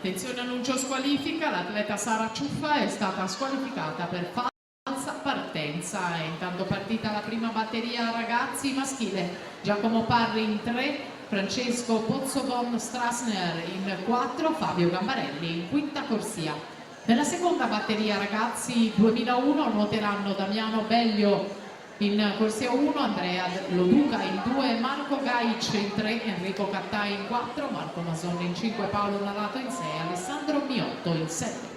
Attenzione, annuncio squalifica, l'atleta Sara Ciuffa è stata squalificata per falsa partenza. È intanto partita la prima batteria ragazzi maschile, Giacomo Parri in 3, Francesco Pozzobon Strasner in 4, Fabio Gambarelli in quinta corsia. Nella seconda batteria ragazzi 2001 nuoteranno Damiano Beglio in corsia 1, Andrea Loduca in 2, Marco Gaic in 3, Enrico Cattai in 4, Marco Masonni in 5, Paolo Lalato in 6, Alessandro Miotto in 7.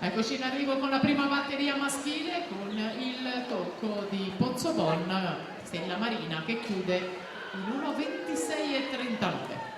Eccoci in arrivo con la prima batteria maschile con il tocco di Pozzobon, Stella Marina che chiude in 1:26:39.